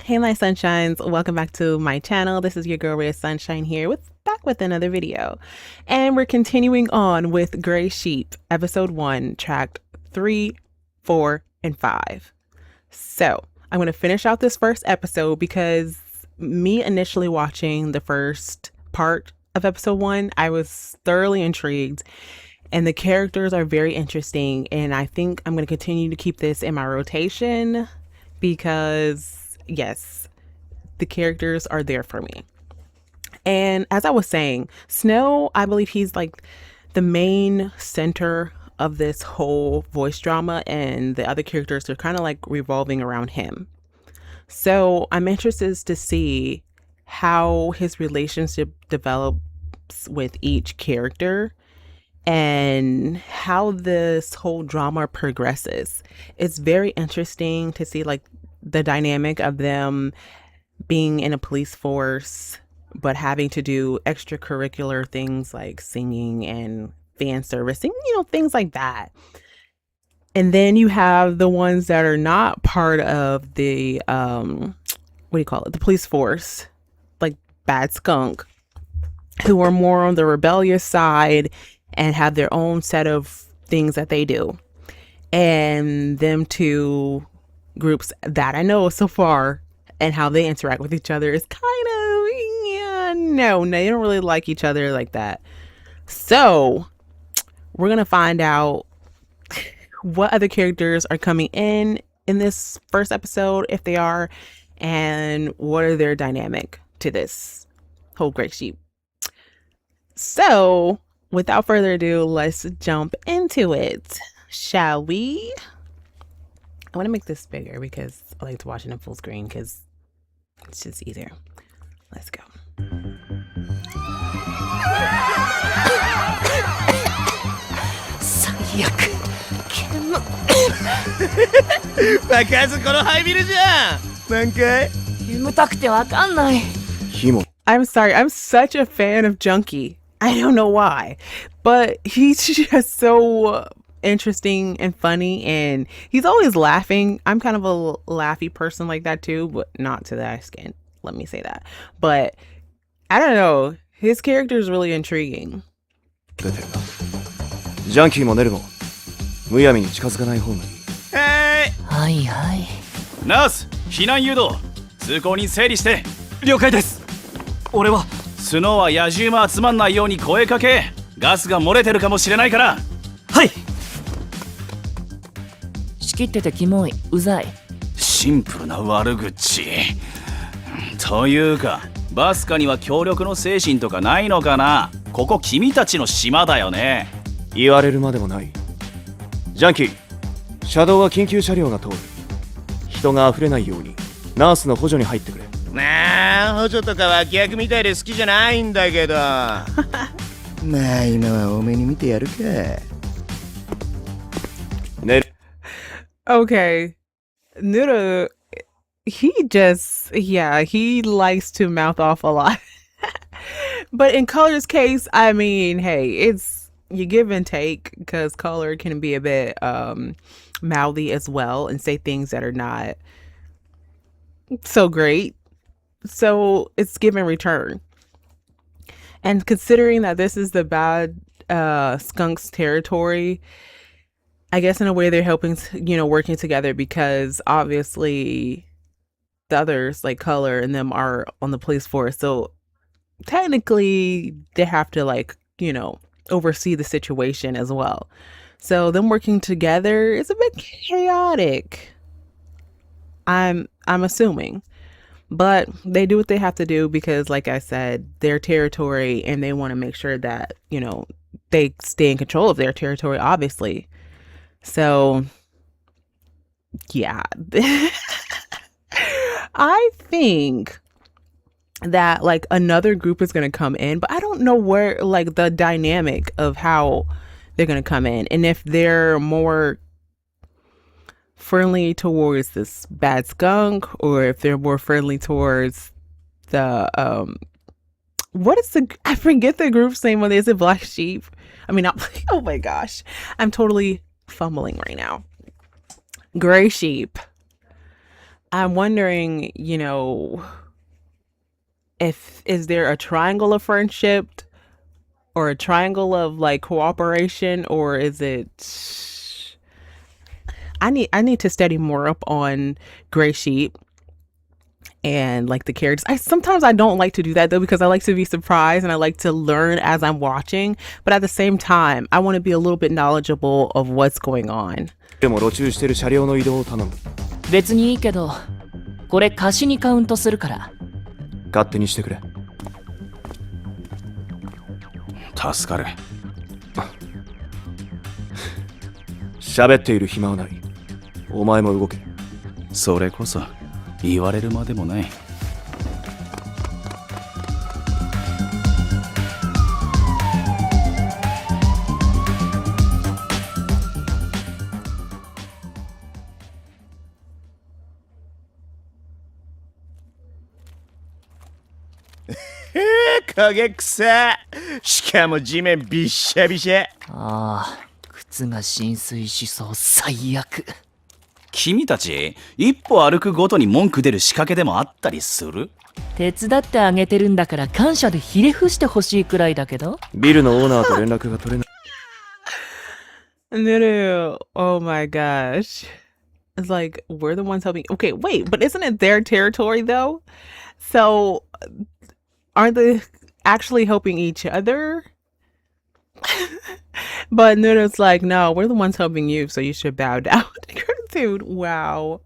Hey my sunshines, welcome back to my channel. This is your girl Raeofsunshyne here back with another video. And we're continuing on with GraSheep, episode 1, track 3, 4, and 5. So I'm going to finish out this first episode because me initially watching the first part of episode 1, I was thoroughly intrigued and the characters are very interesting, and I think I'm going to continue to keep this in my rotation because yes, the characters are there for me. And as I was saying, Snow, I believe he's like the main center of this whole voice drama, and the other characters are kind of like revolving around him. So I'm interested to see how his relationship develops with each character and how this whole drama progresses. It's very interesting to see like the dynamic of them being in a police force but having to do extracurricular things like singing and fan servicing, things like that. And then you have the ones that are not part of the the police force, like Bad Skunk, who are more on the rebellious side and have their own set of things that they do. And them two groups that I know so far and how they interact with each other is kind of, no, they don't really like each other like that. So we're going to find out what other characters are coming in this first episode, if they are, and what are their dynamic to this whole GraSheep. So without further ado, let's jump into it, shall we? I want to make this bigger because I like to watch it in full screen because it's just easier. Let's go. 最悪煙爆発このハイビルじゃん。何回？煙たくてわかんない。火も。 I'm sorry, I'm such a fan of Junkie. I don't know why, but he's just so interesting and funny, and he's always laughing. I'm kind of a laughy person like that too, but not to that extent, let me say that. But I don't know, his character is really intriguing. 出てるな。ジャンキーもネルもむやみに近づかない方がいい。はいはい。ナース、避難誘導、通行人整理して。了解です。俺はスノーは野獣馬集まんないように声かけ、ガスが漏れてるかもしれないから。はい。仕切っててキモい、うざい。シンプルな悪口。というか、バスカには協力の精神とかないのかな。ここ君たちの島だよね。言われるまでもない。ジャンキー、車道は緊急車両が通る。人が溢れないようにナースの補助に入ってくれ。なあ、補助とか脇役みたいで好きじゃないんだけど。まあ今は多めに見てやるか。ネル。 Okay, Noodle, he likes to mouth off a lot. But in Color's case, I mean, hey, it's you give and take, because Color can be a bit mouthy as well and say things that are not so great. So it's give and return. And considering that this is the Bad Skunk's territory, I guess in a way they're helping, working together, because obviously the others like Color and them are on the police force. So technically they have to oversee the situation as well. So them working together is a bit chaotic. I'm assuming, but they do what they have to do because, like I said, their territory, and they want to make sure that, they stay in control of their territory, obviously. So yeah, I think that like another group is going to come in, but I don't know where, like, the dynamic of how they're going to come in, and if they're more friendly towards this Bad Skunk, or if they're more friendly towards the I forget the group's name. When is it Black Sheep? I mean, oh my gosh, I'm totally fumbling right now. GraSheep. I'm wondering, if is there a triangle of friendship or a triangle of like cooperation, or is it I need to study more up on GraSheep and like the characters. I don't like to do that though, because I like to be surprised and I like to learn as I'm watching, but at the same time I want to be a little bit knowledgeable of what's going on. でも路駐してる車両の移動を頼む。別にいいけど、これ貸しにカウントするから。勝手にしてくれ。助かる。喋っている暇はない。お前も動け。それこそ言われるまでもない。影草。しかも地面びっしゃびしゃ。ああ、靴が浸水しそう、最悪。君たち一歩歩くごとに文句出る仕掛けでもあったりする？手伝ってあげてるんだから感謝でひれ伏してほしいくらいだけど。ビルのオーナーと連絡が取れない。Nuru, oh my gosh. It's like, we're the ones helping. Okay, wait, but isn't it their territory though? So, aren't they actually helping each other? But Nuru's like, no, we're the ones helping you, so you should bow down. Dude, wow.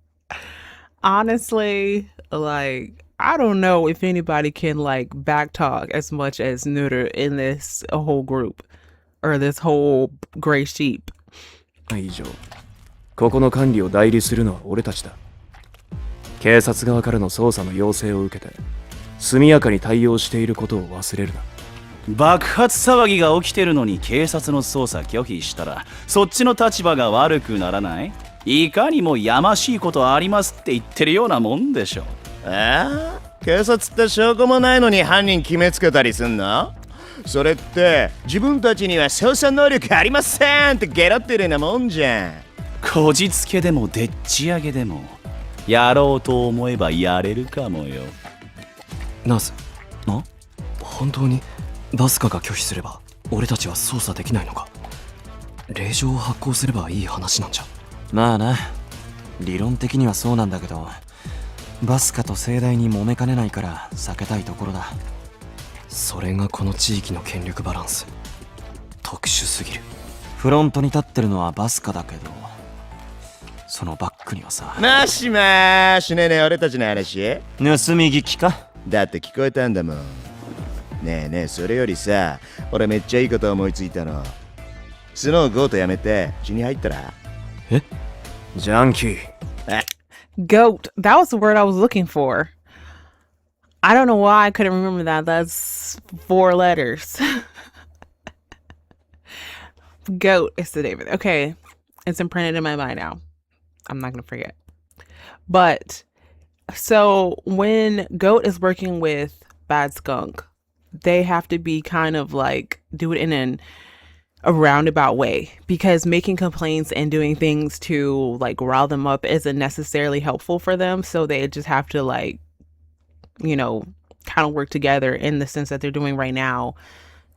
Honestly, like, I don't know if anybody can like backtalk as much as Nuru in this whole group or this whole GraSheep. 以上、ここの管理を代理するのは俺たちだ。警察側からの捜査の要請を受けて、速やかに対応していることを忘れるな。爆発騒ぎが起きてるのに警察の捜査拒否したら、そっちの立場が悪くならない？いかにもやましいことありますって言ってるようなもんでしょ。警察って証拠もないのに犯人決めつけたりすんの？それって自分たちには捜査能力ありませんってゲロってるようなもんじゃん。こじつけでもでっち上げでもやろうと思えばやれるかもよ。ナース、本当にバスカが拒否すれば俺たちは操作できないのか？令状を発行すればいい話なんじゃ。まあな、理論的にはそうなんだけど、バスカと盛大に揉めかねないから避けたいところだ。それがこの地域の権力バランス。特殊すぎる。フロントに立ってるのはバスカだけど、そのバックにはさ。もしもーし、ねえねえ俺たちの話？盗み聞きか？だって聞こえたんだもん。ねえねえ、それよりさ、俺めっちゃいいこと思いついたの。スノーゴートやめて血に入ったら？ジャンキー。Goat. That was the word I was looking for. I don't know why I couldn't remember that. That's 4 letters. Goat is the name of it. Okay. It's imprinted in my mind now. I'm not going to forget. But so when Goat is working with Bad Skunk, they have to be kind of like do it in a roundabout way, because making complaints and doing things to like rile them up isn't necessarily helpful for them. So they just have to like, kind of work together in the sense that they're doing right now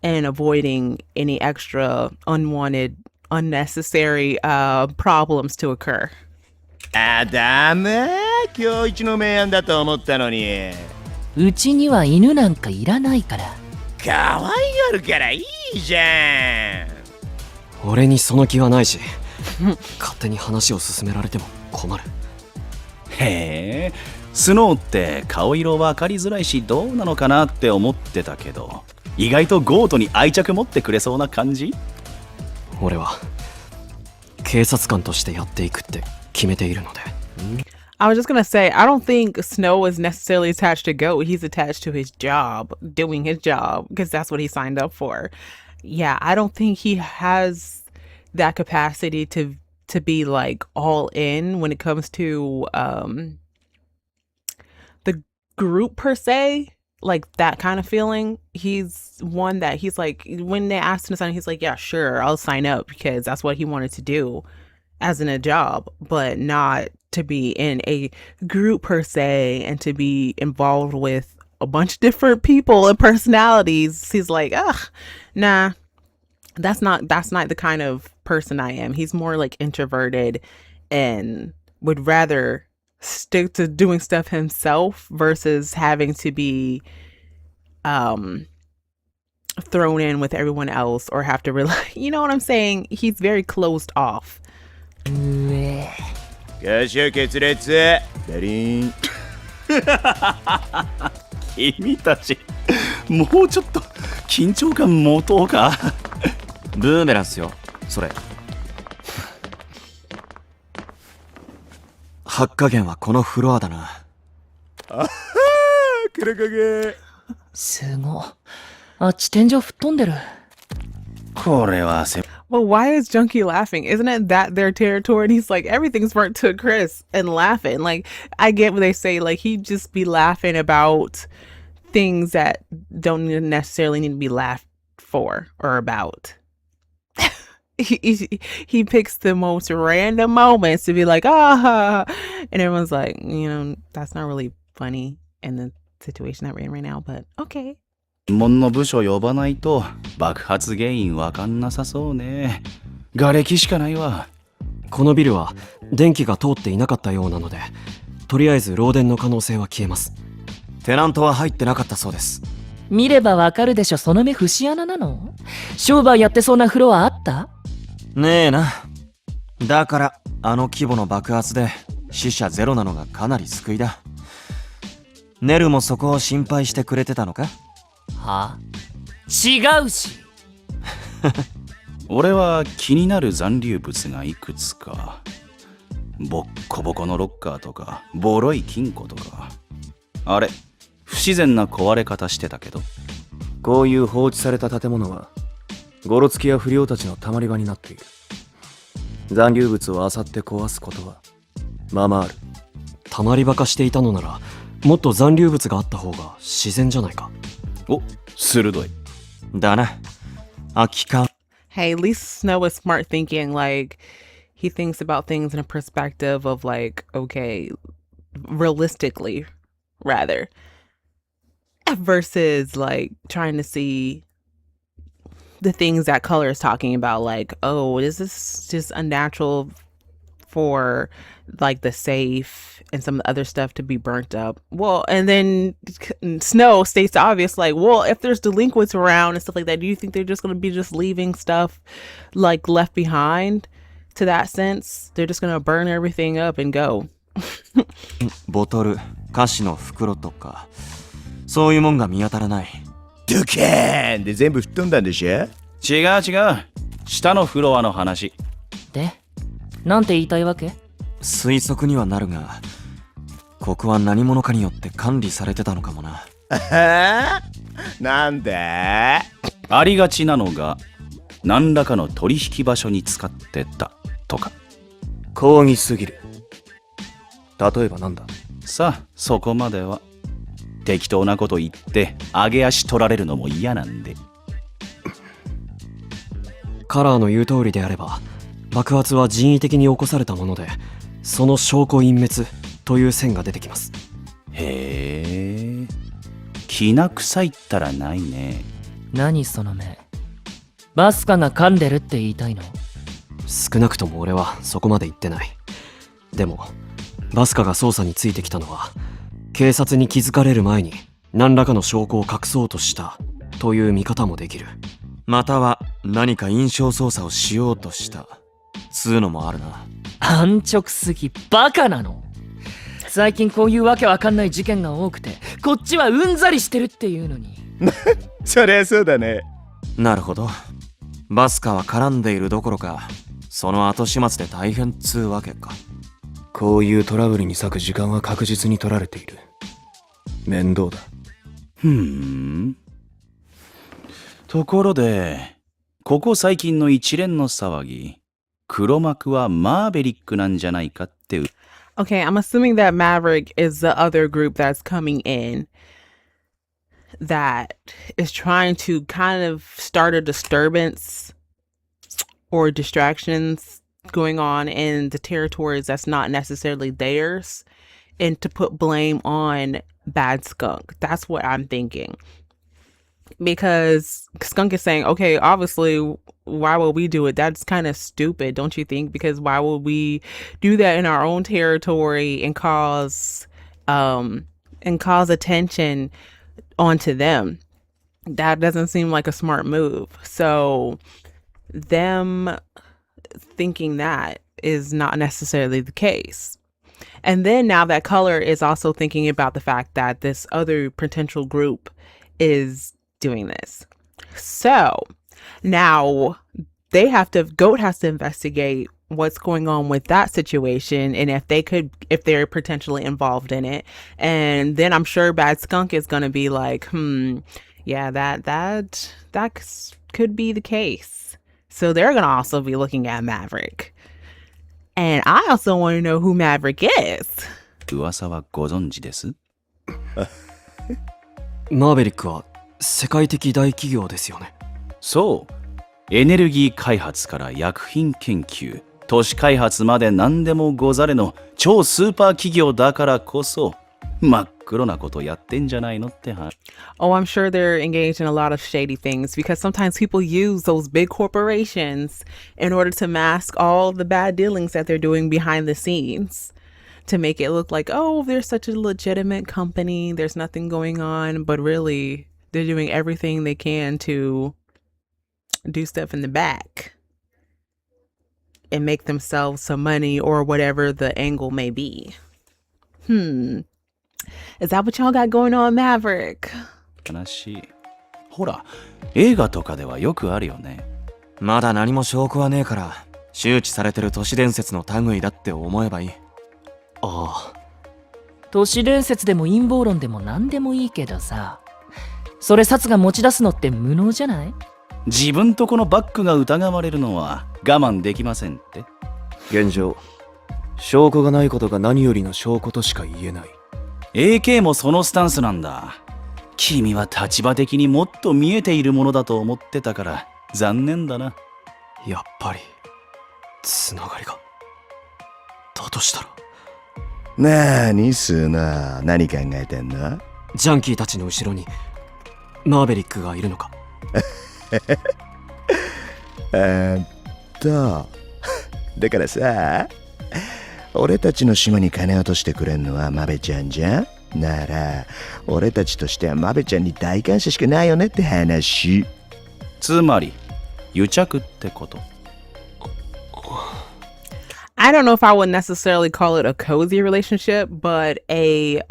and avoiding any extra unwanted, unnecessary problems to occur. ダメ。今日一の明暗だと思ったのに。うちには犬なんかいらないから。可愛がるからいいじゃん。俺にその気はないし、勝手に話を進められても困る。へえ、スノーって顔色分かりづらいしどうなのかなって思ってたけど、意外とゴートに愛着持ってくれそうな感じ？俺は警察官としてやっていくって決めているので。I was just gonna say, I don't think Snow is necessarily attached to Goat. He's attached to his job, doing his job, because that's what he signed up for. Yeah, I don't think he has that capacity to be like all in when it comes to the group per se, like that kind of feeling. He's one that he's like, when they asked him to sign, he's like, yeah, sure, I'll sign up, because that's what he wanted to do as in a job, but not to be in a group per se and to be involved with a bunch of different people and personalities. He's like, ugh, nah, that's not the kind of person I am. He's more like introverted and would rather stick to doing stuff himself versus having to be thrown in with everyone else or have to rely. You know what I'm saying? He's very closed off. 挙手決裂ダリーン君たちもうちょっと緊張感持とうか。ブーメランっすよそれ。発火源はこのフロアだな。あはー黒影すご。あっち天井吹っ飛んでる。これはWell, why is Junkie laughing? Isn't it that their territory? And he's like, everything's burnt to a crisp and laughing. Like, I get what they say. Like, he'd just be laughing about things that don't necessarily need to be laughed for or about. He picks the most random moments to be like, ah, and everyone's like, you know, that's not really funny in the situation that we're in right now, but okay. 門の部署呼ばないと爆発原因わかんなさそうね。瓦礫しかないわ。このビルは電気が通っていなかったようなので、とりあえず漏電の可能性は消えます。テナントは入ってなかったそうです。見ればわかるでしょ、その目節穴なの？商売やってそうなフロアあった？ねえな。だからあの規模の爆発で死者ゼロなのがかなり救いだ。ネルもそこを心配してくれてたのか？はあ？違うし。俺は気になる残留物がいくつか。ボッコボコのロッカーとかボロい金庫とか。あれ不自然な壊れ方してたけど。こういう放置された建物はゴロつきや不良たちのたまり場になっている。残留物を漁って壊すことはままある。たまり場化していたのなら、もっと残留物があった方が自然じゃないか。お、鋭い。だな。空き缶。Hey, at least Snow is smart thinking. Like, he thinks about things in a perspective of like, okay, realistically, rather, versus like trying to see the things that Color is talking about. Like, oh, is this just unnatural for like the safe and some of the other stuff to be burnt up? Well, and then Snow states the obvious, like, well, if there's delinquents around and stuff like that, do you think they're just going to be just leaving stuff like left behind? To that sense, they're just going to burn everything up and go. ボトル、菓子の袋とか、そういうもんが見当たらない。ドカーンで全部吹っ飛んだんでしょ？違う。下のフロアの話。で、なんて言いたいわけ？推測にはなるが、ここは何者かによって管理されてたのかもな。なんで？ありがちなのが何らかの取引場所に使ってたとか。抗議すぎる。例えばなんだ？さあそこまでは。適当なこと言って上げ足取られるのも嫌なんで。カラーの言う通りであれば、爆発は人為的に起こされたもので、その証拠隠滅という線が出てきます。へえ、きな臭いったらないね。何その目。バスカが噛んでるって言いたいの？少なくとも俺はそこまで言ってない。でもバスカが捜査についてきたのは、警察に気づかれる前に何らかの証拠を隠そうとしたという見方もできる。または何か印象操作をしようとしたつうのもあるな。安直すぎ、バカなの？最近こういうわけわかんない事件が多くて、こっちはうんざりしてるっていうのに。そりゃそうだね。なるほど。バスカは絡んでいるどころか、その後始末で大変つうわけか。こういうトラブルに割く時間は確実に取られている。面倒だ。ところで、ここ最近の一連の騒ぎ、黒幕はマーベリックなんじゃないかって。Okay, I'm assuming that Maverick is the other group that's coming in that is trying to kind of start a disturbance or distractions going on in the territories that's not necessarily theirs and to put blame on Bad Skunk. That's what I'm thinking. Because Skunk is saying, okay, obviously, why would we do it? That's kind of stupid, don't you think? Because why would we do that in our own territory and cause attention onto them? That doesn't seem like a smart move. So them thinking that is not necessarily the case. And then now that Color is also thinking about the fact that this other potential group is doing this. So now Goat has to investigate what's going on with that situation and if they're potentially involved in it. And then I'm sure Bad Skunk is going to be like, yeah, that could be the case. So they're going to also be looking at Maverick. And I also want to know who Maverick is. 噂はご存知です？マーベリックは世界的大企業ですよね。そう。エネルギー開発から薬品研究、都市開発まで何でもござれの超スーパー企業だからこそ真っ黒なことやってんじゃないのって話。Oh, I'm sure they're engaged in a lot of shady things because sometimes people use those big corporations in order to mask all the bad dealings that they're doing behind the scenes to make it look like, oh, they're such a legitimate company, there's nothing going on, but really they're doing everything they can to do stuff in the back and make themselves some money or whatever the angle may be. Is that what y'all got going on, Maverick? 話。ほら、映画とかではよくあるよね。まだ何も証拠はねえから周知されてる都市伝説の類だって思えばいい。ああ。都市伝説でも陰謀論でも何でもいいけどさ、それサツが持ち出すのって無能じゃない？自分とこのバッグが疑われるのは我慢できませんって。現状、証拠がないことが何よりの証拠としか言えない。AK もそのスタンスなんだ。君は立場的にもっと見えているものだと思ってたから残念だな。やっぱりつながりが。だとしたら。なーにスーナー、何考えてんの？ジャンキーたちの後ろにマーベリックがいるのか。だからさ、俺たちの島に金を落としてくれんのはマベちゃんじゃん。なら俺たちとしてはマベちゃんに大感謝しかないよねって話。つまり癒着ってこと。I don't know if I would necessarily call it a cozy relationship, but a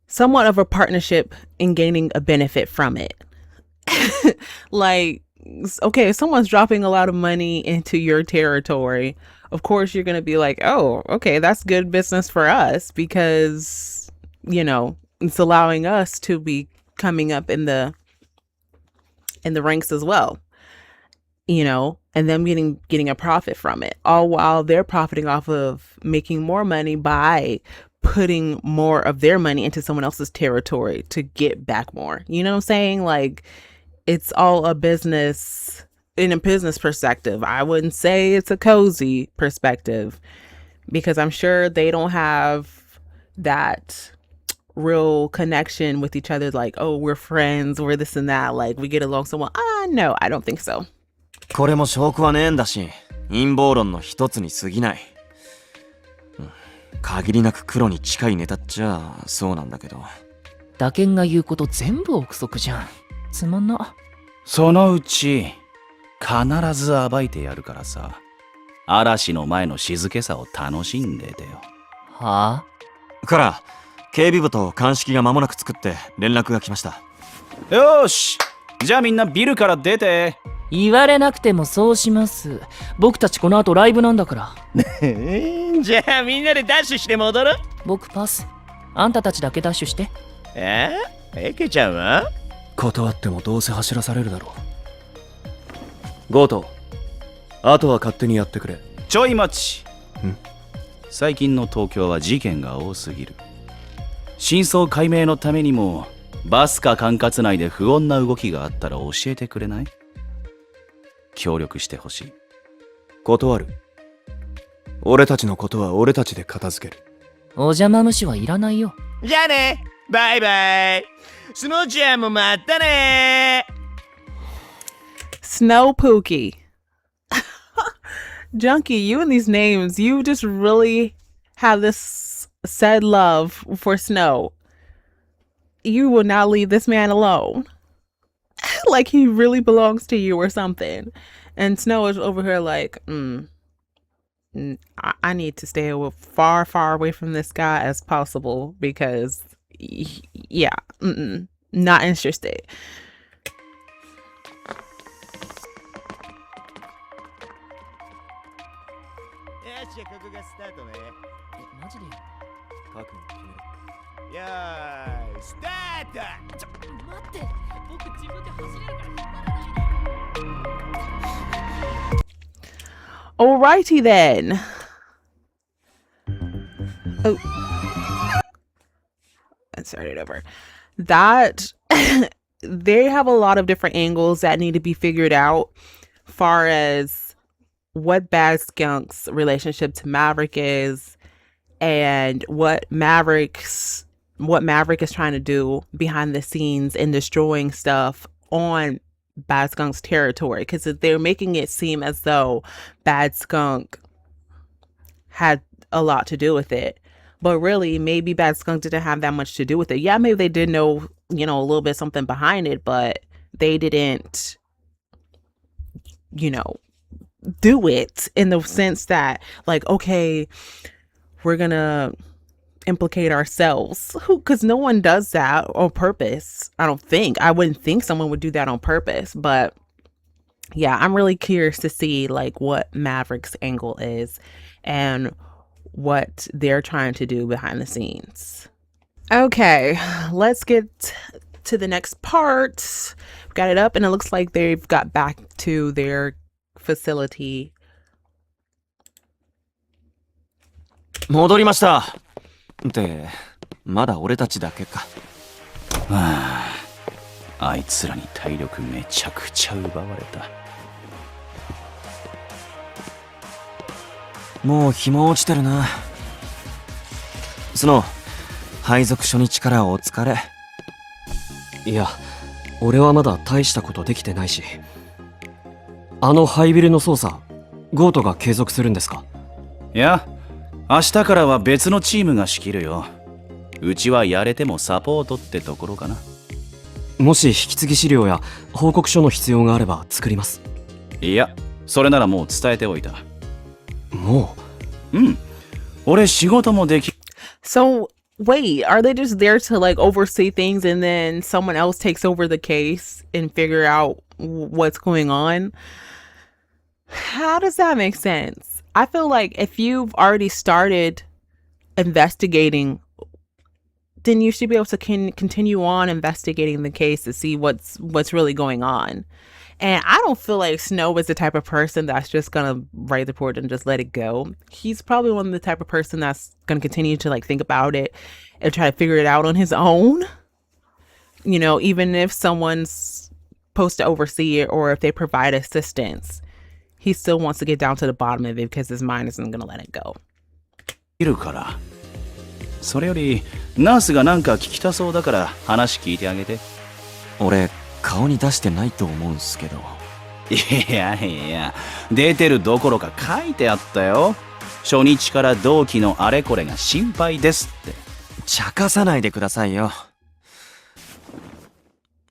somewhat of a partnership in gaining a benefit from it. Like, okay, if someone's dropping a lot of money into your territory, of course you're going to be like, oh, okay, that's good business for us because, you know, it's allowing us to be coming up in the ranks as well, you know, and them getting a profit from it, all while they're profiting off of making more money by putting more of their money into someone else's territory to get back more. You know what I'm saying? Like, it's all a business in a business perspective. I wouldn't say it's a cozy perspective because I'm sure they don't have that real connection with each other. Like, oh, we're friends, we're this and that. Like, we get along so well. No, I don't think so. これも証拠はねえんだし、陰謀論の一つに過ぎない。限りなく黒に近いネタっちゃそうなんだけど。打鍵が言うこと全部憶測じゃん。つまんな。そのうち必ず暴いてやるからさ。嵐の前の静けさを楽しんでてよ。はあ？から警備部と鑑識が間もなく作って連絡が来ました。よーし、じゃあみんなビルから出て。言われなくてもそうします。僕たちこの後ライブなんだから。じゃあみんなでダッシュして戻る？僕パス。あんたたちだけダッシュして。エケちゃんは？断ってもどうせ走らされるだろう。ゴート、あとは勝手にやってくれ。ちょい待ち。最近の東京は事件が多すぎる。真相解明のためにもバスカ管轄内で不穏な動きがあったら教えてくれない？協力してほしい。断る。俺たちのことは俺たちで片付ける。お邪魔虫はいらないよ。じゃあね、バイバイ。スノーちゃんもまたね。 Snow Pookie. Junkie, you and these names, you just really have this said love for Snow. You will not leave this man alone. Like he really belongs to you or something. And Snow is over here like, I need to stay far, far away from this guy as possible because, yeah, not interested. よし、じゃあここがスタートね。マジで覚悟決めろ。よーい、スタート。待って、僕自分で走れるから引っ張らないで。 Alrighty then. Oh, let's start it over. That they have a lot of different angles that need to be figured out, far as what Bad Skunk's relationship to Maverick is, and what Maverick is trying to do behind the scenes in destroying stuff on Bad Skunk's territory, because they're making it seem as though Bad Skunk had a lot to do with it, but really maybe Bad Skunk didn't have that much to do with it. Yeah, maybe they did know, a little bit something behind it, but they didn't, do it in the sense that, like, okay, we're gonna implicate ourselves, because no one does that on purpose. I wouldn't think someone would do that on purpose, but yeah, I'm really curious to see like what Maverick's angle is and what they're trying to do behind the scenes. Okay, let's get to the next part. Got it up and it looks like they've got back to their facility. 戻りました。ってまだ俺たちだけか。はあ、あいつらに体力めちゃくちゃ奪われた。もう日も落ちてるな。スノー、配属初日からお疲れ。いや、俺はまだ大したことできてないし。あのハイビルの捜査、ゴートが継続するんですか？いや、明日からは別のチームが仕切るよ。うちはやれてもサポートってところかな。もし引き継ぎ資料や報告書の必要があれば作ります。いや、それならもう伝えておいた。もう？うん。俺仕事もでき。So wait, are they just there to like oversee things and then someone else takes over the case and figure out what's going on? How does that make sense? I feel like if you've already started investigating, then you should be able to continue on investigating the case to see what's really going on. And I don't feel like Snow is the type of person that's just gonna write the report and just let it go. He's probably one of the type of person that's gonna continue to like think about it and try to figure it out on his own. Even if someone's supposed to oversee it or if they provide assistance, he still wants to get down to the bottom of it because his mind isn't gonna let it go. いるから。それよりナースがなんか聞きたそうだから話聞いてあげて。俺顔に出してないと思うんすけど。いやいや、出てるどころか書いてあったよ。初日から同期のあれこれが心配ですって。茶化さないでくださいよ。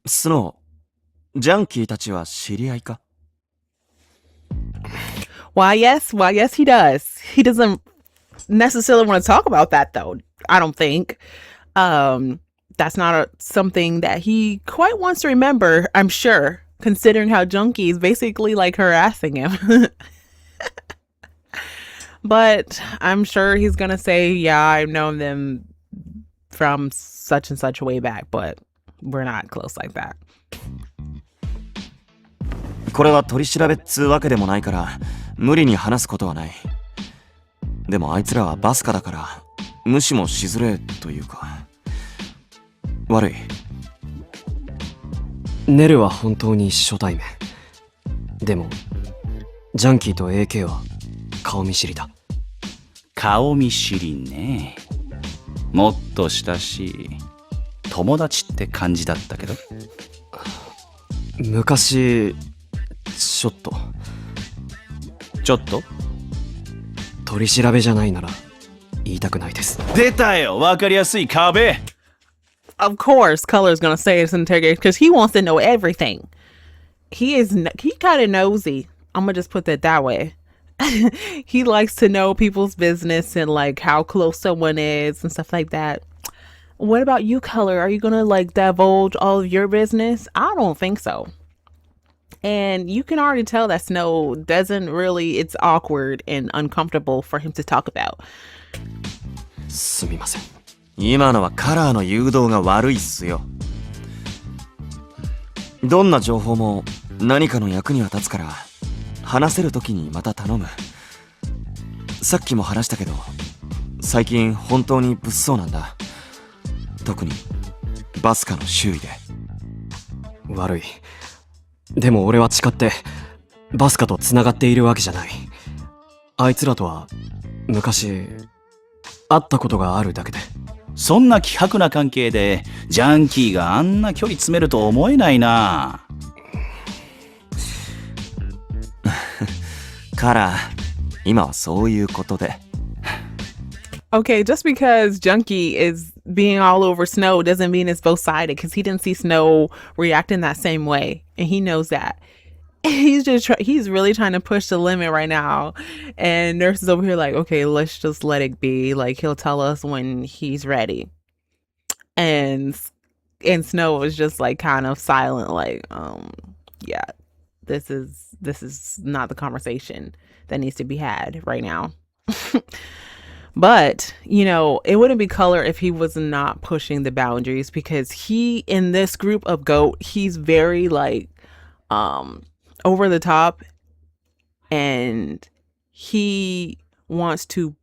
スノー、ジャンキーたちは知り合いか？ Why yes, he does. He doesn't necessarily want to talk about that though. I don't think. That's not something that he quite wants to remember, I'm sure, considering how Junkie is basically like harassing him. But I'm sure he's gonna say, yeah, I've known them from such and such way back, but we're not close like that. これは取り調べっつうわけでもないから無理に話すことはない。でもあいつらはバスカだから無視もしづれというか。悪い。ネルは本当に初対面。でもジャンキーと AK は顔見知りだ。顔見知りね。もっと親しい友達って感じだったけど。昔ちょっとちょっと取り調べじゃないなら言いたくないです。出たよ、わかりやすい壁。 Of course, Color's gonna say it's interrogation because he wants to know everything. He kind of nosy. I'm gonna just put that way. He likes to know people's business and like how close someone is and stuff like that. What about you, Color? Are you gonna like divulge all of your business? I don't think so. And you can already tell that Snow doesn't really, it's awkward and uncomfortable for him to talk about. すみません。今のはカラーの誘導が悪いっすよ。どんな情報も何かの役には立つから話せる時にまた頼む。さっきも話したけど最近本当に物騒なんだ。特にバスカの周囲で。悪い。でも俺は誓ってバスカと繋がっているわけじゃない。あいつらとは昔会ったことがあるだけで。そんな希薄な関係でジャンキーがあんな距離詰めると思えないな。カラー、今はそういうことで。Okay, just because Junkie is being all over Snow doesn't mean it's both-sided because he didn't see Snow reacting that same way. And he knows that. He's really trying to push the limit right now. And Nurse is over here like, okay, let's just let it be. Like, he'll tell us when he's ready. And Snow was just like kind of silent, like, yeah, this is not the conversation that needs to be had right now. But, you know, it wouldn't be Color if he was not pushing the boundaries because he, in this group of GOAT, he's very like, over the top and he wants to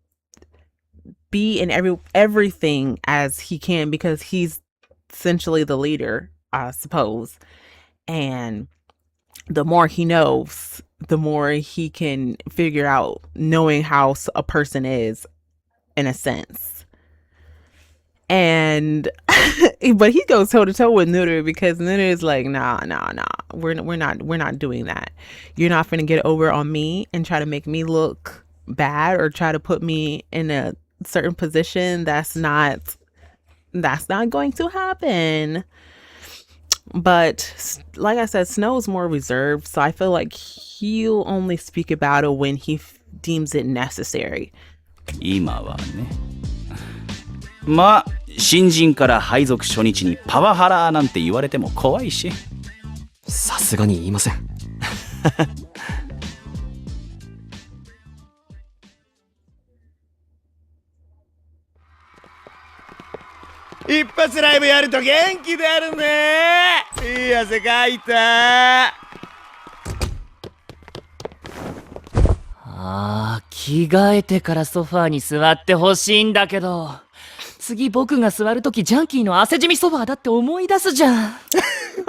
be in everything as he can because he's essentially the leader, I suppose. And the more he knows, the more he can figure out knowing how a person is in a sense. And but he goes toe to toe with Nutter because Nutter is like, nah. We're not doing that. You're not gonna get over on me and try to make me look bad or try to put me in a certain position. That's not going to happen. But like I said, Snow's more reserved, so I feel like he'll only speak about it when he deems it necessary. 今はね。まあ新人から配属初日にパワハラなんて言われても怖いし。さすがに言いません。一発ライブやると元気出るね。いい汗かいた。着替えてからソファーに座ってほしいんだけど、次僕が座るときジャンキーの汗じみソファーだって思い出すじゃん。こ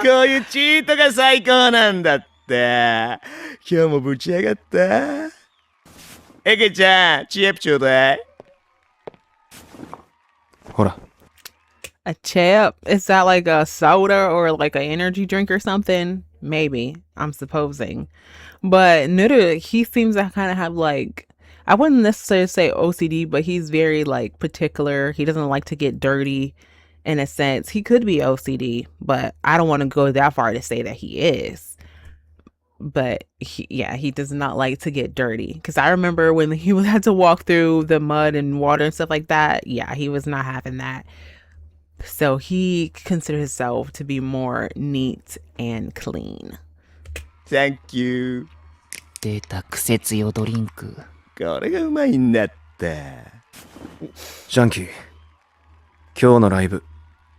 ういうチートが最高なんだって。今日もぶち上がった。エケちゃん、チエプちょうだい。ほら。A chip? Is that like a soda or like an energy drink or something? Maybe, I'm supposing. But Nutter, he seems to kind of have like, I wouldn't necessarily say OCD, but he's very like particular. He doesn't like to get dirty in a sense. He could be OCD, but I don't want to go that far to say that he is. But he does not like to get dirty. Because I remember when he had to walk through the mud and water and stuff like that. Yeah, he was not having that. So he considers himself to be more neat and clean. Thank you. 出たクセ強ドリンク。これがうまいんだって。ジャンキー、今日のライブ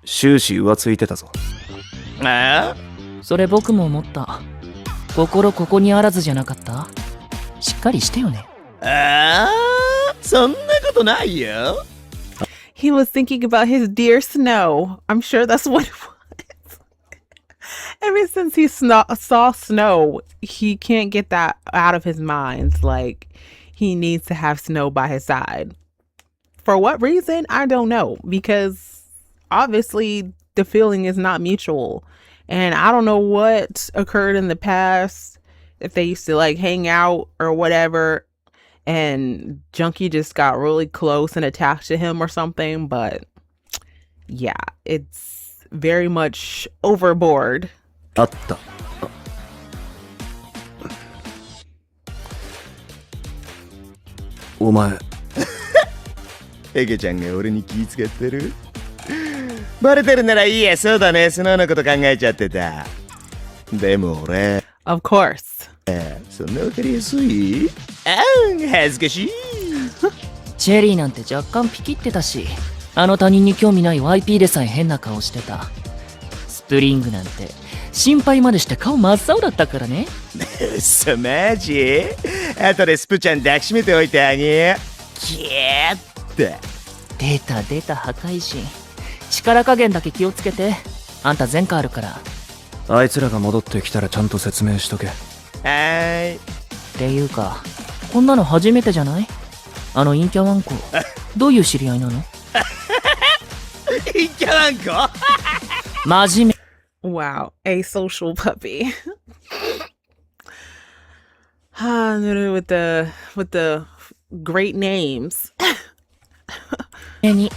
終始浮ついてたぞ。ああ、それ僕も思った。心ここにあらずじゃなかった？しっかりしてよね。ああ、そんなことないよ。He was thinking about his dear Snow. I'm sure that's what it was. Ever since he saw Snow, he can't get that out of his mind. Like, he needs to have Snow by his side. For what reason? I don't know. Because obviously the feeling is not mutual. And I don't know what occurred in the past, if they used to like hang out or whatever, and Junkie just got really close and attached to him or something. But yeah, it's very much overboard. あった。お前、エゲちゃんが俺に気遣ってる？バレてるならいいや。そうだね、スノーのこと考えちゃってた。でも俺、 Of course. そんなわかりやすい？恥ずかしい。チェリーなんて若干ピキってたし、あの他人に興味ない YP でさえ変な顔してた。スプリングなんて心配までして顔真っ青だったからね。嘘マジ？後でスプちゃん抱きしめておいてあげよ。キャーって。出た破壊神。力加減だけ気をつけて。あんた前科あるから。あいつらが戻ってきたらちゃんと説明しとけ。はーい。っていうか、こんなの初めてじゃない？あの陰キャワンコ、どういう知り合いなの？陰キャワンコ？真面目。Wow, a social puppy. with the great names. に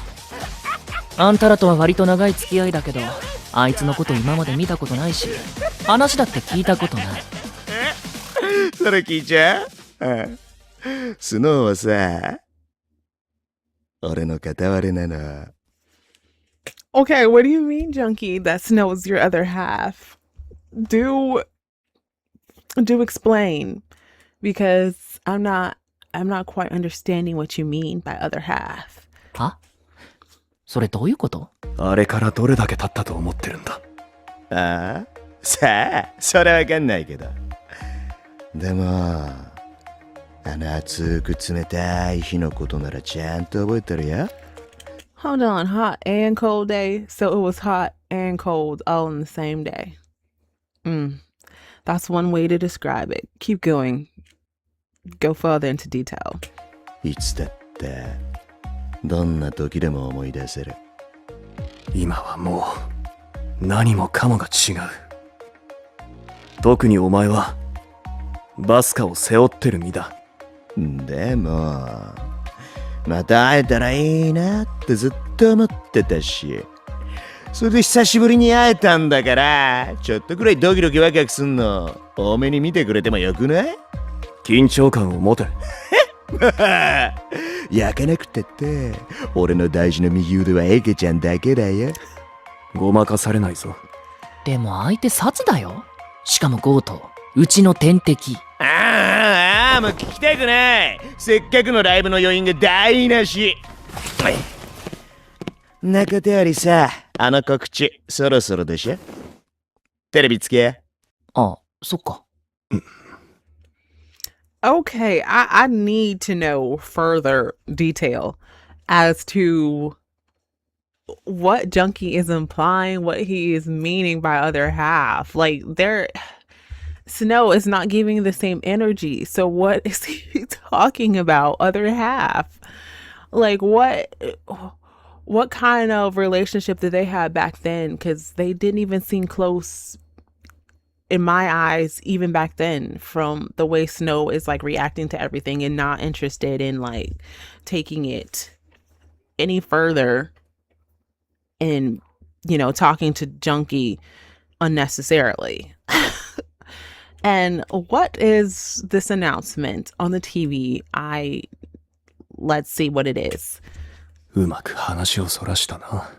あんたらとは割と長い付き合いだけど、あいつのこと今まで見たことないし、話だって聞いたことない。それ聞いちゃう？スノーはさ、俺の片割れなの。Okay, what do you mean, Junkie? That Snow's your other half. Do explain, because I'm not quite understanding what you mean by other half. は？それどういうこと？あれからどれだけ経ったと思ってるんだ。ああ？さあ、それわかんないけど。でも、あの熱く冷たい日のことならちゃんと覚えてるよ。Hold on, hot and cold day? So it was hot and cold all in the same day. That's one way to describe it. Keep going. Go further into detail. いつだってどんな時でも思い出せる。今はもう何もかもが違う。特にお前はバスカを背負ってる身だ。でもまた会えたらいいなってずっと思ってたし、それで久しぶりに会えたんだから、ちょっとくらいドキドキワクワクすんの多めに見てくれてもよくない？緊張感を持て。焼かなくたって俺の大事な右腕はエケちゃんだけだよ。ごまかされないぞ。でも相手殺だよ。しかも強盗。うちの天敵。もう聞きたくない。せっかくのライブの余韻が台無し。なことよりさ、あの告知そろそろでしょ。テレビつけ。あ、そっか。Okay, I need to know further detail as to what Junkie is implying, what he is meaning by other half. Like, Snow is not giving the same energy. So what is he talking about? Other half? Like, what kind of relationship did they have back then? Because they didn't even seem close in my eyes, even back then, from the way Snow is like reacting to everything and not interested in like taking it any further and, you know, talking to Junkie unnecessarily. And what is this announcement on the TV? Let's see what it is. うまく話をそらしたな。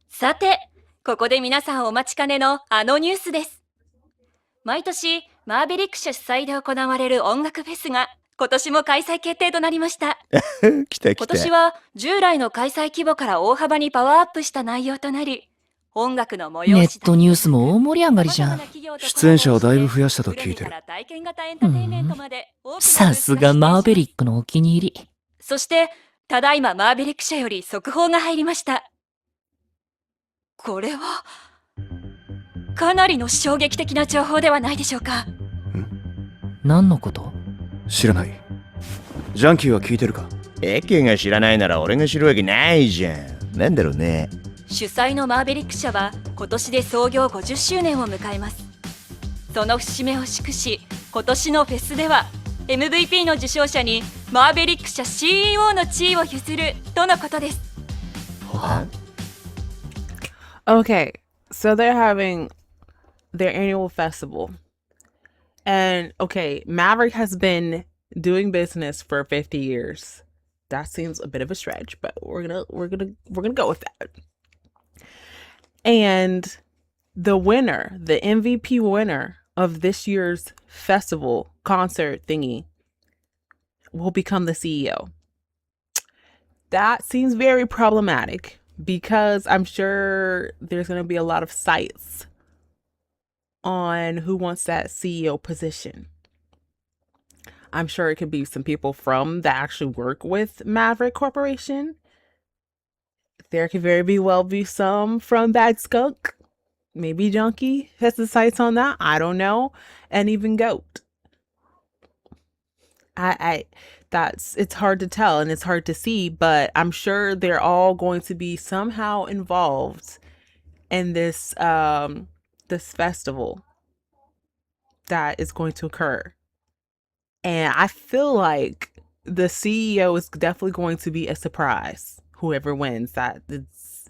さて、ここで皆さんお待ちかねのあのニュースです。毎年、マーベリック社主催で行われる音楽フェスが今年も開催決定となりました。来た来た。今年は従来の開催規模から大幅にパワーアップした内容となり、音楽の催しネットニュースも大盛り上がりじゃん。出演者をだいぶ増やしたと聞いてる。さすがマーベリックのお気に入り。そして、ただいまマーベリック社より速報が入りました。これは、かなりの衝撃的な情報ではないでしょうか。何のこと？知らない。ジャンキーは聞いてるか？エケが知らないなら俺が知るわけないじゃん。なんだろうね。主催のマーベリック社は今年で創業50周年を迎えます。その節目を祝し、今年のフェスでは MVP の受賞者にマーベリック社 CEO の地位を譲るとのことです。Okay, so they're having their annual festival. And okay, Maverick has been doing business for 50 years. That seems a bit of a stretch, but we're gonna go with that. And the winner, the MVP winner of this year's festival concert thingy will become the CEO. That seems very problematic because I'm sure there's going to be a lot of sites on who wants that CEO position. I'm sure it could be some people from that actually work with Maverick Corporation. There could very well be some from Bad Skunk. Maybe Junkie has the sights on that. I don't know. And even Goat. It's hard to tell and it's hard to see, but I'm sure they're all going to be somehow involved in this this festival that is going to occur. And I feel like the CEO is definitely going to be a surprise, whoever wins that.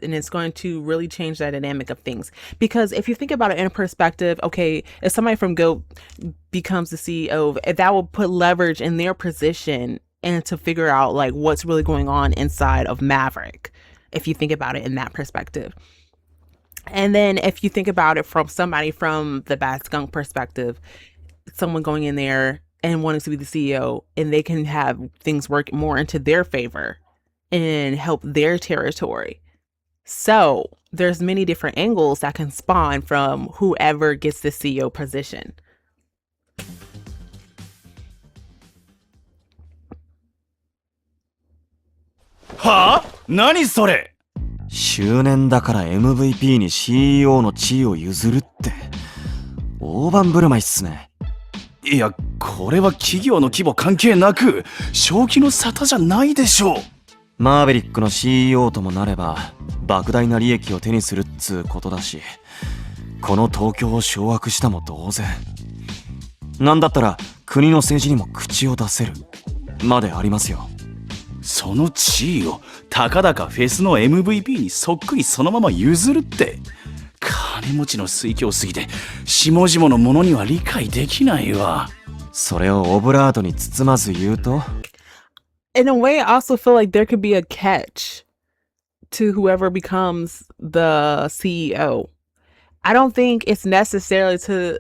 And it's going to really change the dynamic of things. Because if you think about it in perspective, okay, if somebody from GOAT becomes the CEO, that will put leverage in their position and to figure out like what's really going on inside of Maverick, if you think about it in that perspective. And then if you think about it from somebody from the Bad Skunk perspective, someone going in there and wanting to be the CEO, and they can have things work more into their favor and help their territory. So there's many different angles that can spawn from whoever gets the CEO position. はあ？何それ？周年だから MVP に CEO の地位を譲るって大盤振る舞いっすね。いや、これは企業の規模関係なく正気の沙汰じゃないでしょう。マーベリックの CEO ともなれば莫大な利益を手にするっつうことだし、この東京を掌握したも同然。なんだったら国の政治にも口を出せるまでありますよ。その地位をたかだかフェスの MVP にそっくりそのまま譲るって、金持ちの水郷すぎて下々のものには理解できないわ。それをオブラートに包まず言うと、In a way, I also feel like there could be a catch to whoever becomes the CEO. I don't think it's necessarily to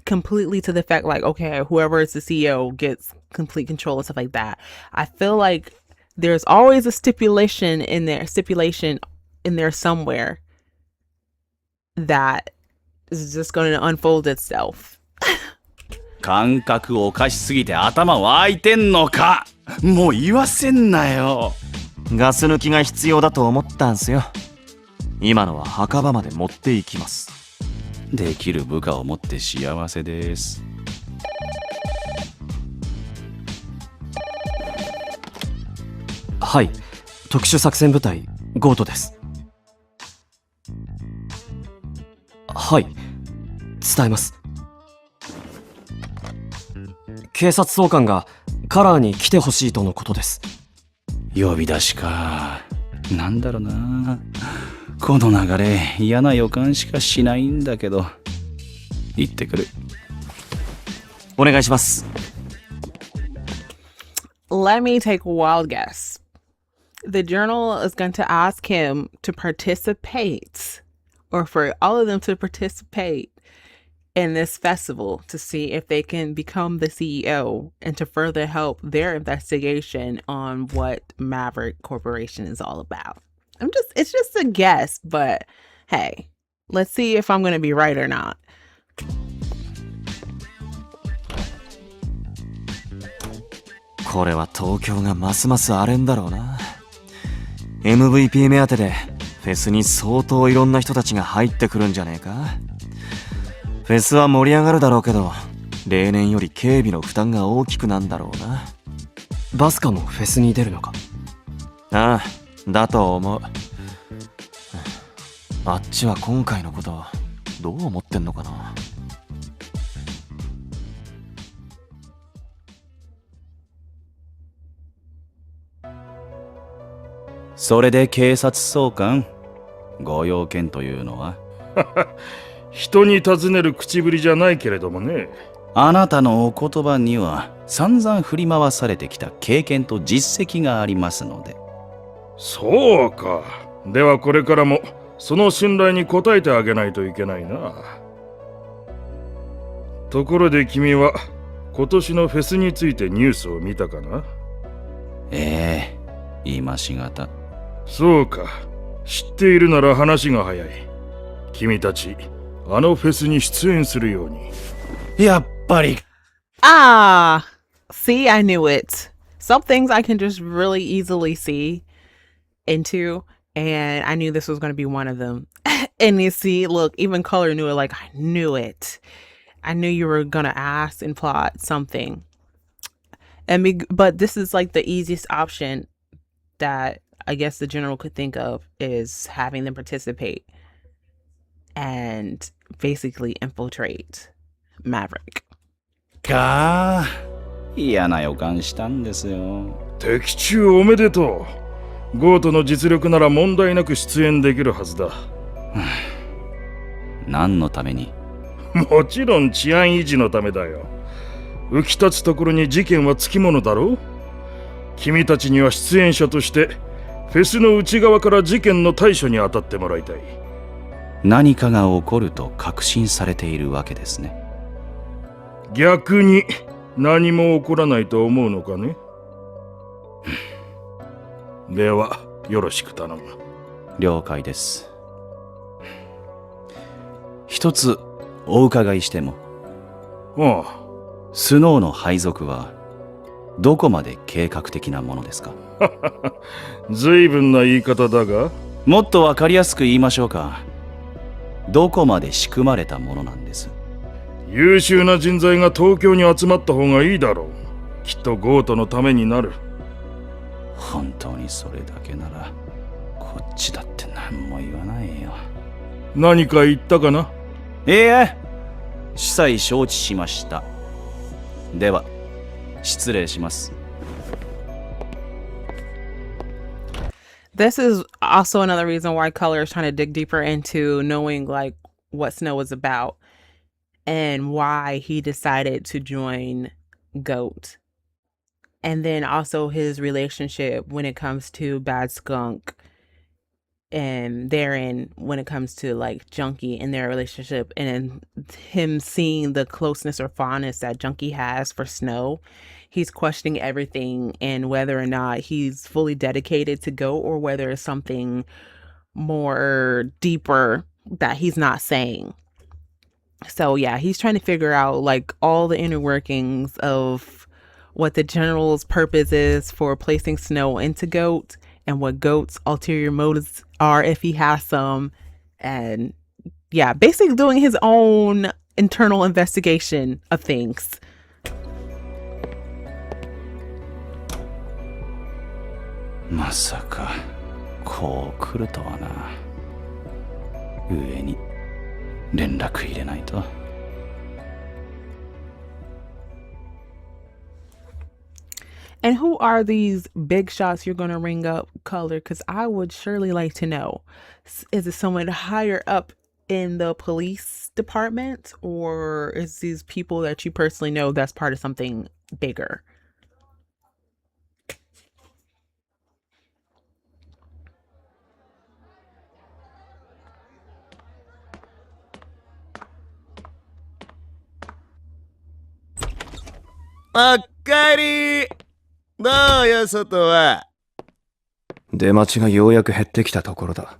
completely to the fact like, okay, whoever is the CEO gets complete control and stuff like that. I feel like there's always a stipulation in there somewhere that is just going to unfold itself. 感覚おかしすぎて頭湧いてんのか？もう言わせんなよ。ガス抜きが必要だと思ったんすよ。今のは墓場まで持っていきます。できる部下を持って幸せです。はい、特殊作戦部隊ゴートです。はい、伝えます。警察総監がカラーに来てほしいとのことです。呼び出しか。なんだろうな。この流れ嫌な予感しかしないんだけど。行ってくる。お願いします。Let me take a wild guess. The journal is going to ask him to participate, or for all of them to participate in this festival to see if they can become the CEO and to further help their investigation on what Maverick Corporation is all about. It's just a guess, but hey, let's see if I'm going to be right or not. これは東京がますます荒れんだろうな。MVP 目当てでフェスに相当いろんな人たちが入ってくるんじゃねえか。フェスは盛り上がるだろうけど、例年より警備の負担が大きくなんだろうな。バスカもフェスに出るのか？ああ、だと思う。あっちは今回のことどう思ってんのかな。それで警察総監、ご用件というのは？人に尋ねる口ぶりじゃないけれどもね。あなたのお言葉には散々振り回されてきた経験と実績がありますので。そうか。ではこれからもその信頼に応えてあげないといけないな。ところで君は今年のフェスについてニュースを見たかな？ええ、今しがた。そうか。知っているなら話が早い。君たちあのフェスに出演するように。やっぱり。Ah, see, I knew it. Some things I can just really easily see into, and I knew this was going to be one of them. And you see, look, even Color knew it. Like, I knew it. I knew you were going to ask and plot something. But this is like the easiest option that I guess the general could think of, is having them participate and basically infiltrate Maverick. かあ、嫌な予感したんですよ。的中おめでとう。ゴートの実力なら問題なく出演できるはずだ。何のために？もちろん治安維持のためだよ。浮き立つところに事件はつきものだろう。君たちには出演者としてフェスの内側から事件の対処に当たってもらいたい。何かが起こると確信されているわけですね。逆に何も起こらないと思うのかね。ではよろしく頼む。了解です。一つお伺いしても？ああ。スノーの配属はどこまで計画的なものですか？随分な言い方だが。もっとわかりやすく言いましょうか。どこまで仕組まれたものなんです？優秀な人材が東京に集まった方がいいだろう。きっとゴートのためになる。本当にそれだけならこっちだって何も言わないよ。何か言ったかな？いいえ、司祭承知しました。では失礼します。 This is also another reason why Color is trying to dig deeper into knowing like what Snow was about and why he decided to join GOAT. And then also his relationship when it comes to Bad Skunk, and therein when it comes to like Junkie and their relationship, and him seeing the closeness or fondness that Junkie has for Snow. He's questioning everything and whether or not he's fully dedicated to GOAT or whether it's something more deeper that he's not saying. So yeah, he's trying to figure out like all the inner workings of what the general's purpose is for placing Snow into GOAT and what GOAT's ulterior motives are if he has some. And yeah, basically doing his own internal investigation of things. まさかこう来るとはな。上に連絡入れないと。And who are these big shots you're going to ring up, Color? Because I would surely like to know. Is it someone higher up in the police department, or is these people that you personally know that's part of something bigger? Akari! どうよ、外は。出待ちがようやく減ってきたところだ。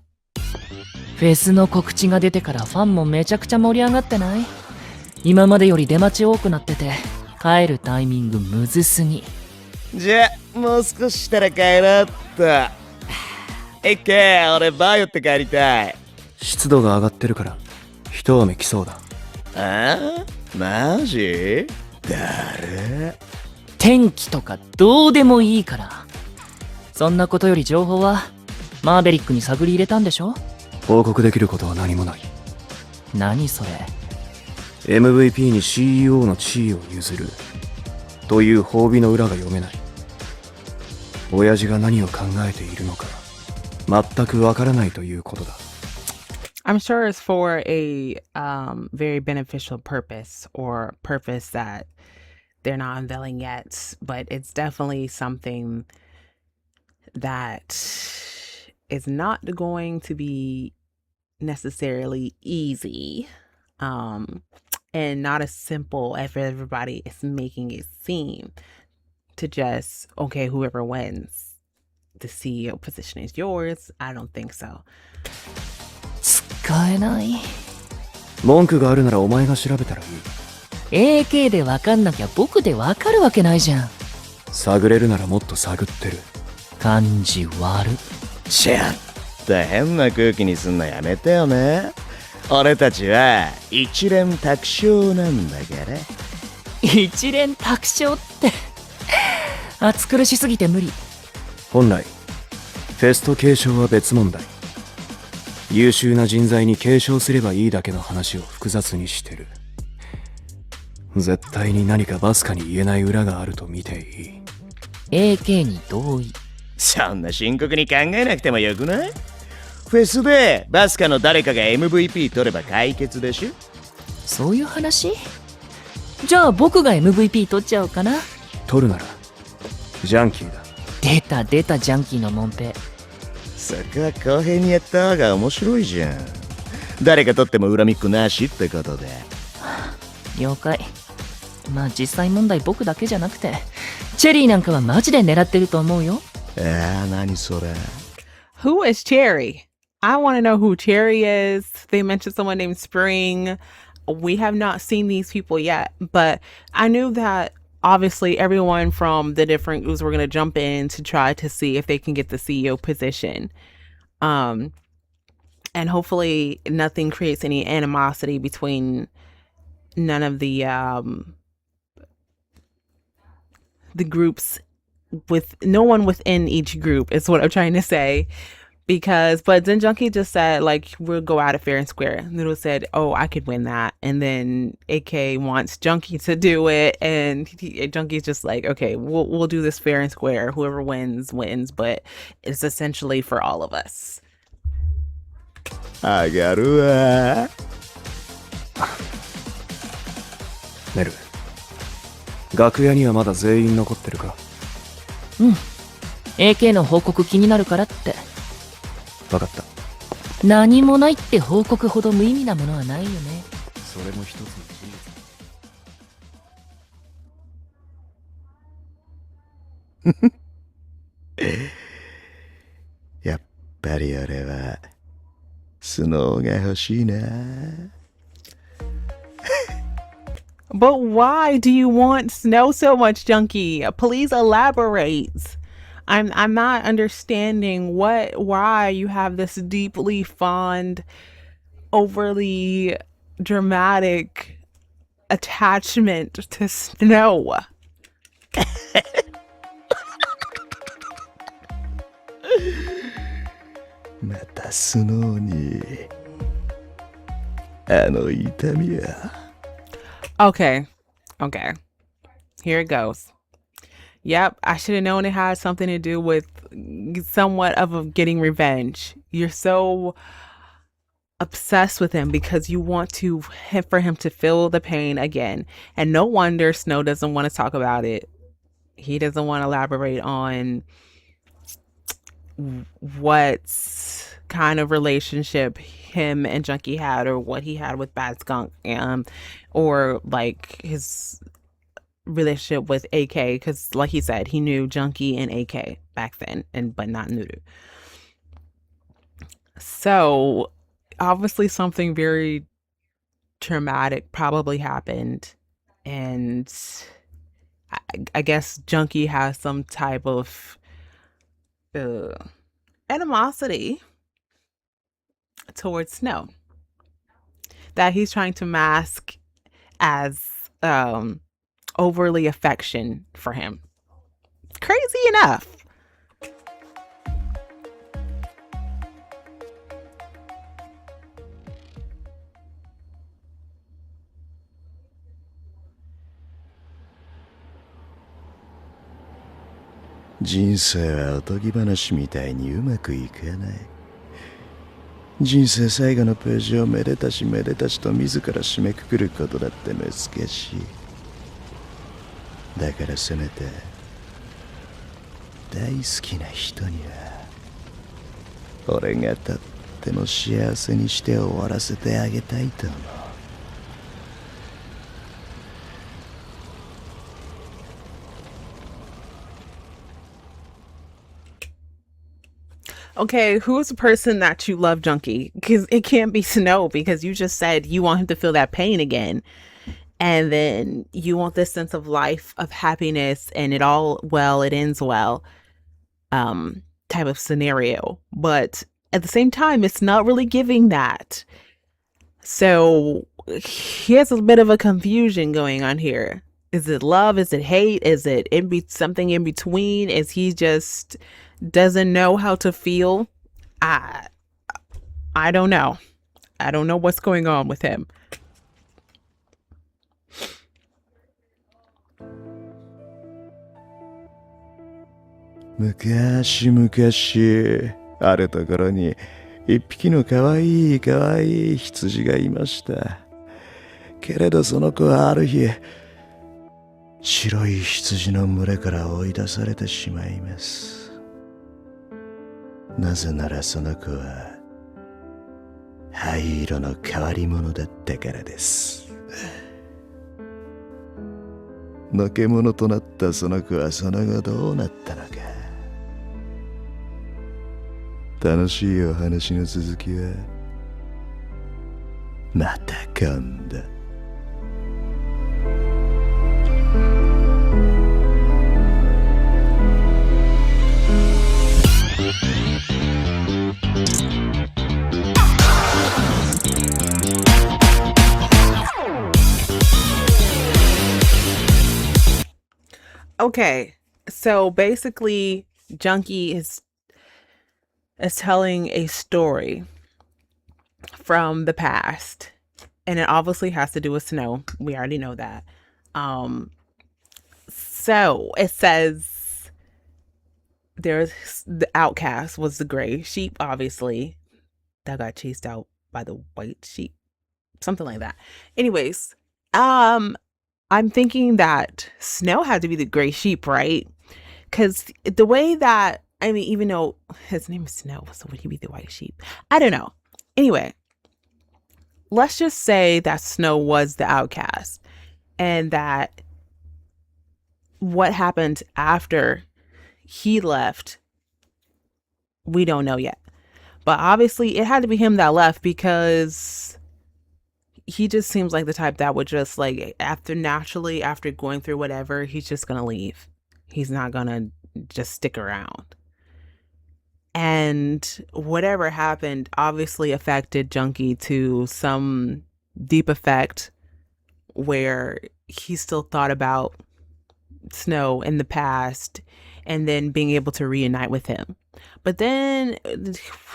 フェスの告知が出てからファンもめちゃくちゃ盛り上がってない？今までより出待ち多くなってて、帰るタイミングむずすぎ。じゃあ、もう少ししたら帰ろうっと。俺バイオって帰りたい。湿度が上がってるから、一雨来そうだ。ああマジ誰天気とかどうでもいいから。そんなことより情報はマーベリックに探り入れたんでしょ？報告できることは何もない。何それ。 MVP に CEO の地位を譲るという褒美の裏が読めない。親父が何を考えているのか全くわからないということだ。I'm sure it's for a very beneficial purpose or purpose that they're not unveiling yet, but it's definitely something that is not going to be necessarily easy, and not as simple as everybody is making it seem to just, okay, whoever wins the CEO position is yours. I don't think so. 使えない。文句があるならお前が調べたらいい。 AK でわかんなきゃ僕でわかるわけないじゃん。探れるならもっと探ってる。感じ悪。ちょっと変な空気にすんのやめてよね。俺たちは一連卓勝なんだから。一連卓勝って暑苦しすぎて無理。本来フェスと継承は別問題。優秀な人材に継承すればいいだけの話を複雑にしてる。絶対に何かバスカに言えない裏があると見ていい。 AK に同意。そんな深刻に考えなくてもよくない？フェスでバスカの誰かが MVP 取れば解決でしょ？そういう話？じゃあ僕が MVP 取っちゃおうかな。取るならジャンキーだ。出たジャンキーのモンペ。そこは公平にやった方が面白いじゃん。誰が取っても恨みっこなしってことで。了解。まあ実際問題僕だけじゃなくてチェリーなんかはマジで狙ってると思うよ。何それ。 Who is Cherry? I want to know who Cherry is. They mentioned someone named Spring. We have not seen these people yet, but I knew that obviously everyone from the different groups were going to jump in to try to see if they can get the CEO position. And hopefully nothing creates any animosity between none of the groups, with no one within each group is what I'm trying to say. But then Junkie just said, like, we'll go out of fair and square. Noodle said, oh, I could win that. And then AK wants Junkie to do it. And Junkie's just like, okay, we'll do this fair and square. Whoever wins, wins. But it's essentially for all of us. 上がるわ。メル、楽屋にはまだ全員残ってるか？うん。AK の報告気になるからって。分かった。何もないって報告ほど無意味なものはないよね。それも一つの事実。やっぱり俺はスノーが欲しいな。But why do you want snow so much, Junkie? Please elaborate. I'm not understanding why you have this deeply fond, overly dramatic attachment to snow. またスノーにあの痛みや。Okay. Here it goes. Yep, I should have known it had something to do with somewhat of getting revenge. You're so obsessed with him because you want for him to feel the pain again. And no wonder Snow doesn't want to talk about it. He doesn't want to elaborate on what kind of relationship him and Junkie had, or what he had with Bad Skunk, or like his relationship with AK, because like he said, he knew Junkie and AK back then, but not Nudu. So obviously something very traumatic probably happened, and I guess Junkie has some type of animosity towards Snow that he's trying to mask as overly affection for him. Crazy enough.人生はおとぎ話みたいにうまくいかない。人生最後のページをめでたしめでたしと自ら締めくくることだって難しい。だからせめて大好きな人には俺がとっても幸せにして終わらせてあげたいと思う。Okay, who's the person that you love, Junkie? Because it can't be Snow, because you just said you want him to feel that pain again. And then you want this sense of life, of happiness, and it ends well type of scenario. But at the same time, it's not really giving that. So here's a bit of a confusion going on here. Is it love? Is it hate? Is it something in between? Is he just doesn't know how to feel? I don't know. I don't know what's going on with him. Mukashi, あるところに一匹のかわいい羊がいました。けれどその子はある日、白い羊の群れから追い出されてしまいます。なぜならその子は灰色の変わり者だったからです。のけ者となったその子はその後どうなったのか。楽しいお話の続きはまた今度。Okay, so basically, Junkie is telling a story from the past, and it obviously has to do with Snow. We already know that. So it says there's the outcast was the gray sheep, obviously, that got chased out by the white sheep, something like that. Anyways, I'm thinking that Snow had to be the gray sheep, right? Because the way that, I mean, even though his name is Snow, so would he be the white sheep? I don't know. Anyway, let's just say that Snow was the outcast, and that what happened after he left, we don't know yet. But obviously it had to be him that left, because he just seems like the type that would just, like, after going through whatever, he's just gonna leave. He's not gonna just stick around. And whatever happened obviously affected Junkie to some deep effect, where he still thought about Snow in the past and then being able to reunite with him. But then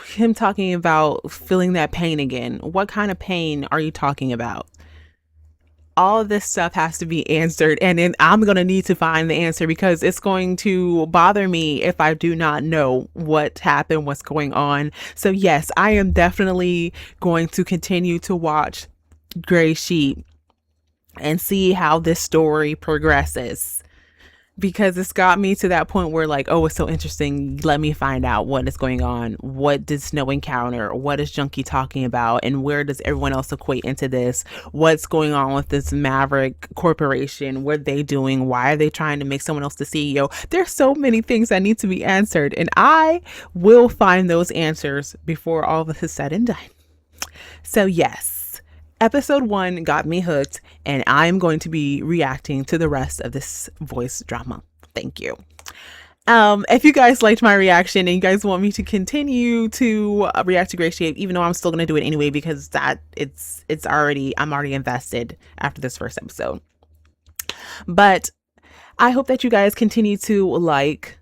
him talking about feeling that pain again. What kind of pain are you talking about? All of this stuff has to be answered, and then I'm going to need to find the answer, because it's going to bother me if I do not know what happened, what's going on. So yes, I am definitely going to continue to watch GraSheep and see how this story progresses, because it's got me to that point where, like, oh, it's so interesting. Let me find out what is going on. What did Snow encounter? What is Junkie talking about? And where does everyone else equate into this? What's going on with this Maverick Corporation? What are they doing? Why are they trying to make someone else the CEO? There's so many things that need to be answered, and I will find those answers before all of this is said and done. So yes, episode 1 got me hooked, and I'm going to be reacting to the rest of this voice drama. Thank you. If you guys liked my reaction and you guys want me to continue to react to GraSheep, even though I'm still gonna do it anyway because I'm already invested after this first episode. But I hope that you guys continue to like,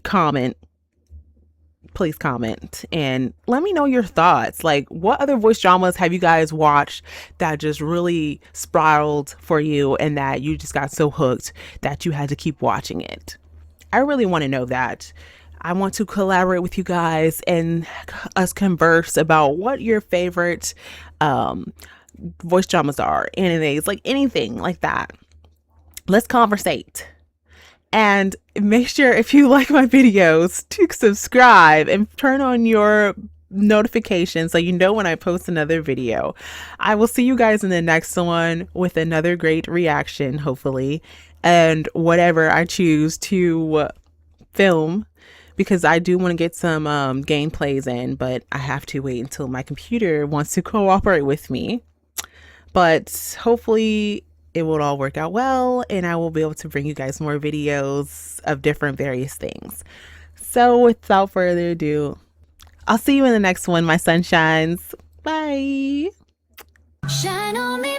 comment. Please comment and let me know your thoughts. Like, what other voice dramas have you guys watched that just really spiraled for you and that you just got so hooked that you had to keep watching it? I really want to know that. I want to collaborate with you guys and us converse about what your favorite voice dramas are, animes, like anything like that. Let's conversate. And make sure, if you like my videos, to subscribe and turn on your notifications so you know when I post another video. I will see you guys in the next one with another great reaction, hopefully, and whatever I choose to film, because I do want to get some gameplays in, but I have to wait until my computer wants to cooperate with me. But hopefully it will all work out well and I will be able to bring you guys more videos of different various things. So without further ado, I'll see you in the next one, my sunshines. Bye. Shine on me.